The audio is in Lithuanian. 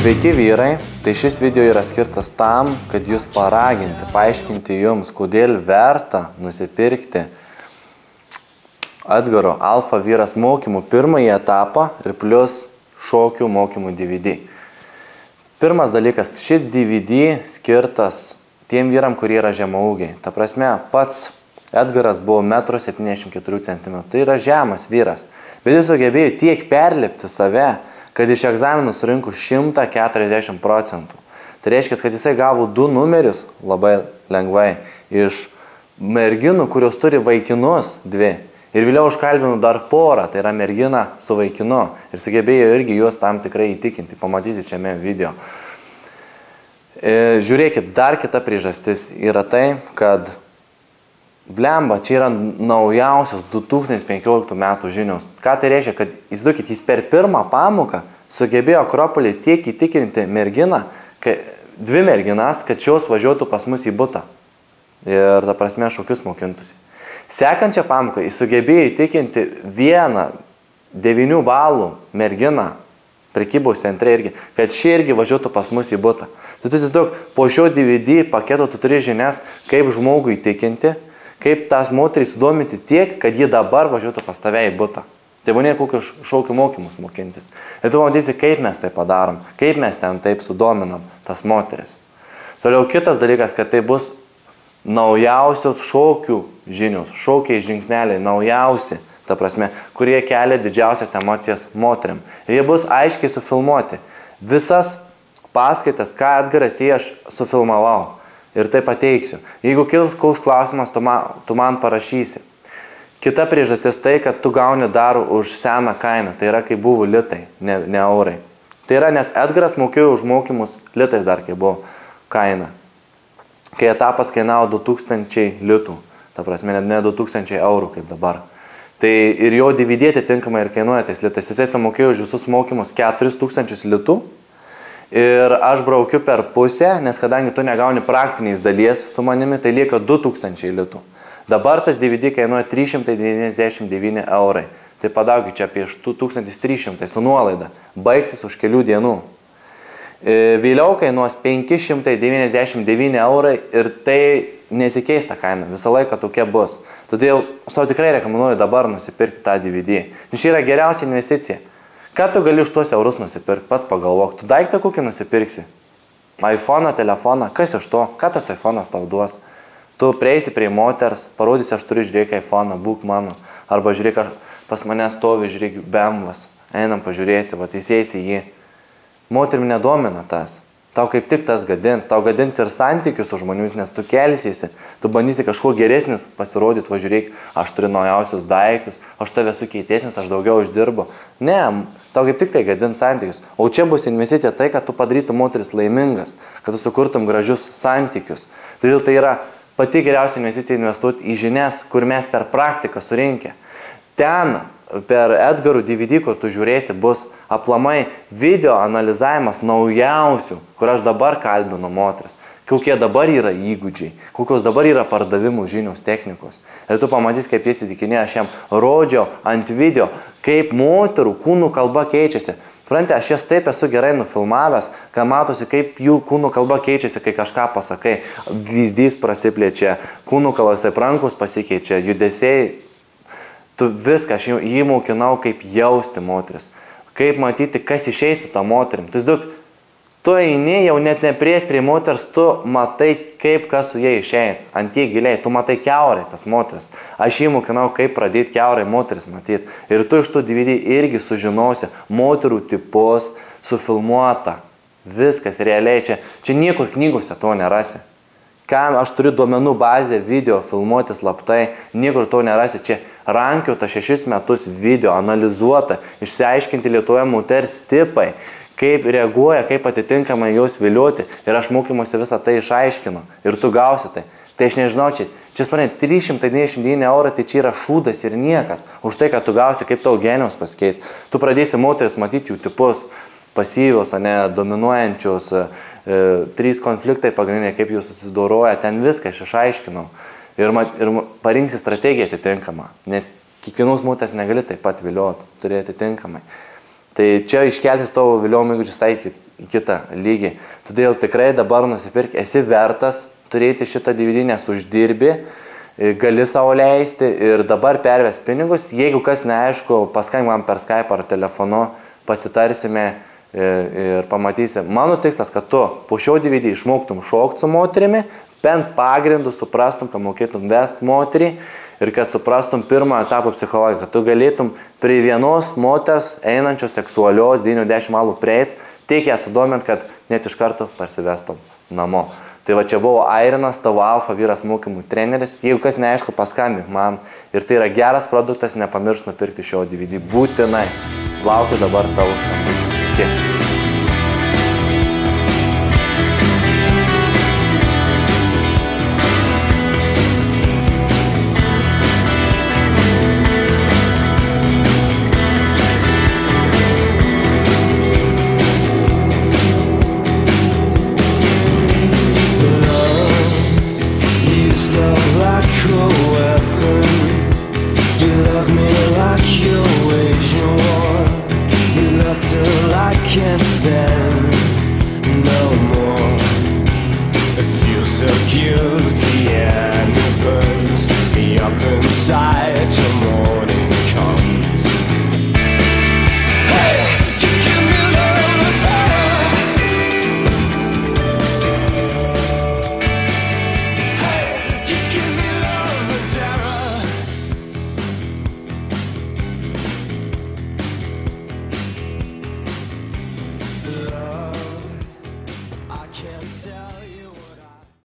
Sveiki vyrai, tai šis video yra skirtas tam, kad jūs paraginti, paaiškinti jums, kodėl verta nusipirkti Edgaro Alfa vyras mokymų pirmąjį etapą ir plus šokių mokymų DVD. Pirmas dalykas, šis DVD skirtas tiem vyram, kurie yra žemaūgiai. Ta prasme, pats Edgaras buvo 1,74 cm. Tai yra žemas vyras, bet jis sugebėjo tiek perlipti save, kad iš egzaminų surinko 140%. Tai reiškia, kad jisai gavo 2 numerius labai lengvai iš merginų, kurios turi vaikinus 2. Ir vėliau užkalbinu dar porą, tai yra mergina su vaikinu. Ir sugebėjo irgi juos tam tikrai įtikinti, pamatysite šiame video. Žiūrėkit, dar kita priežastis yra tai, kad blemba, čia yra naujausios 2015 metų žinios. Ką tai reiškia? Kad įsivaizduokit, jis per pirmą pamoką sugebėjo Akropolį tiek įtikinti merginą, 2 merginas, kad šios važiuotų pas mus į butą. Ir ta prasme šokius mokintųsi. Sekančią pamoką jis sugebėjo įtikinti vieną 9 balų merginą prekybos centre irgi, kad ši irgi važiuotų pas mus į butą. Tu įsivaizduok, po šio DVD paketo tu turi žinias, kaip žmogų įtikinti, kaip tas moterį sudominti tiek, kad ji dabar važiuotų pas tave į butą. Tai būnė kokius šokių mokymus mokintis. Ir tu matysi, kaip mes tai padarom, kaip mes ten taip sudominam tas moteris. Toliau kitas dalykas, kad tai bus naujausios šokių žinios, šokiai žingsneliai, naujausi, ta prasme, kurie kelia didžiausias emocijas moteriam. Ir jie bus aiškiai sufilmuoti. Visas paskaitas, ką Edgaras aš sufilmavau. Ir tai pateiksiu. Jeigu kils koks klausimas, tu man parašysi. Kita priežastis tai, kad tu gauni dar už seną kainą. Tai yra, kai buvo litai, ne eurai. Tai yra, nes Edgaras mokėjo už mokymus litais dar, kai buvo kaina. Kai etapas kainavo 2000 litų. Ta prasme, ne 2000 eurų kaip dabar. Tai ir jo DVD atitinkamai ir kainuoja tais litais. Jisai sumokėjo už visus mokymus 4000 litų. Ir aš braukiu per pusę, nes kadangi tu negauni praktiniais dalies su manimi, tai lieka 2000 litų. Dabar tas DVD kainuoja 399 eurai. Tai padaugit čia apie 2300 su nuolaida. Baigsis už kelių dienų. Vėliau kainuos 599 eurai ir tai nesikeis ta kaina. Visą laiką tokia bus. Todėl aš tau tikrai rekomenduoju dabar nusipirkti tą DVD. Nes čia yra geriausia investicija. Ką tu gali už tuos eurus nusipirkti? Pats pagalvok. Tu daiktą kokį nusipirksi? iPhone'ą, telefoną? Kas iš to? Ką tas iPhone'as tau duos? Tu prieisi prie moters, parodysi, aš turiu, žiūrėk iPhone'ą, būk mano. Arba žiūrėk, pas mane stovi, žiūrėk, BMW-as. Einam, pažiūrėsi, va, teisėsi jį. Moterim nedomina tas. Tau kaip tik tas gadins. Tau gadins ir santykius su žmonėmis, nes tu kelsiesi. Tu bandysi kažkuo geresnis pasirodyti, va, žiūrėk, aš turiu naujausius daiktus, aš tave esu keitesnis, aš daugiau uždirbu. Ne, tau kaip tik tai gadins santykius. O čia bus investicija tai, kad tu padarytum moteris laimingas, kad tu sukurtum gražius santykius. Todėl tai yra pati geriausia investicija investuoti į žinias, kur mes per praktiką surinkę. Ten per Edgarų DVD, kur tu žiūrėsi, bus aplamai video analizavimas naujausių, kur aš dabar kalbinu moteris. Kokie dabar yra įgūdžiai, kokios dabar yra pardavimų žinios, technikos. Ir tu pamatys, kaip jis įtikinė, aš jam rodžiau ant video, kaip moterų kūnų kalba keičiasi. Suprantate, aš jas taip esu gerai nufilmavęs, kad matosi, kaip jų kūnų kalba keičiasi, kai kažką pasakai. Vyzdys prasiplečia, kūnų kalbos rankos pasikeičia, judesiai. Tu viską, aš jį mokinau, kaip jausti moteris. Kaip matyti, kas išeis su tą moterim. Tu eini jau net nepries prie moters, tu matai, kaip kas su jie išeis. Ant jie giliai, tu matai kiaurai tas moteris. Aš jį mokinau, kaip pradėti kiaurai moteris matyti. Ir tu iš tų DVD irgi sužinosi moterų tipus, sufilmuota. Viskas realiai čia. Čia niekur knygose to nerasi. Aš turiu duomenų bazę, video filmuoti slaptai. Niekur to nerasi. Čia rankiota 6 metus video, analizuota, išsiaiškinti Lietuvoje moters tipai. Kaip reaguoja, kaip atitinkamai jos vilioti. Ir aš mokymuose visą tai išaiškinu. Ir tu gausi tai. Tai aš nežinau, čia 399 eurų, tai čia yra šūdas ir niekas. Už tai, kad tu gausi, kaip tau geniaus pasikeis. Tu pradėsi moteris matyti jų tipus, pasyvius, o ne dominuojančius, 3 konfliktai pagrindiniai, kaip jūs susidoroja, ten viską aš išaiškinau. Ir parinksi strategiją atitinkamą, nes kiekvienos moters negali taip pat vilioti, turi atitinkamai. Tai čia iškelsis tavo viliojimo įgūdžius į kitą lygį. Todėl tikrai dabar nusipirk, esi vertas turėti šitą DVD, nes uždirbi, gali savo leisti ir dabar perves pinigus. Jeigu kas neaišku, paskambink man per Skype ar telefonu, pasitarsime ir pamatysi. Mano tikslas, kad tu po šio DVD išmoktum šokti su moterimi, bent pagrindų suprastum, kad mokėtum vest moterį ir kad suprastum pirmą etapą psichologiją, kad tu galėtum prie vienos moters einančios seksualios 90 malų prieits, tiek ją sudomint, kad net iš karto parsivestum namo. Tai va čia buvo Airinas, tavo alfa vyras mokymų treneris. Jeigu kas neaišku, paskambink man. Ir tai yra geras produktas, nepamiršk nupirkti šio DVD. Būtinai. Laukiu dabar tavo skambučių. Iki. Can't stand no more. It feels so guilty and it burns me up inside tomorrow.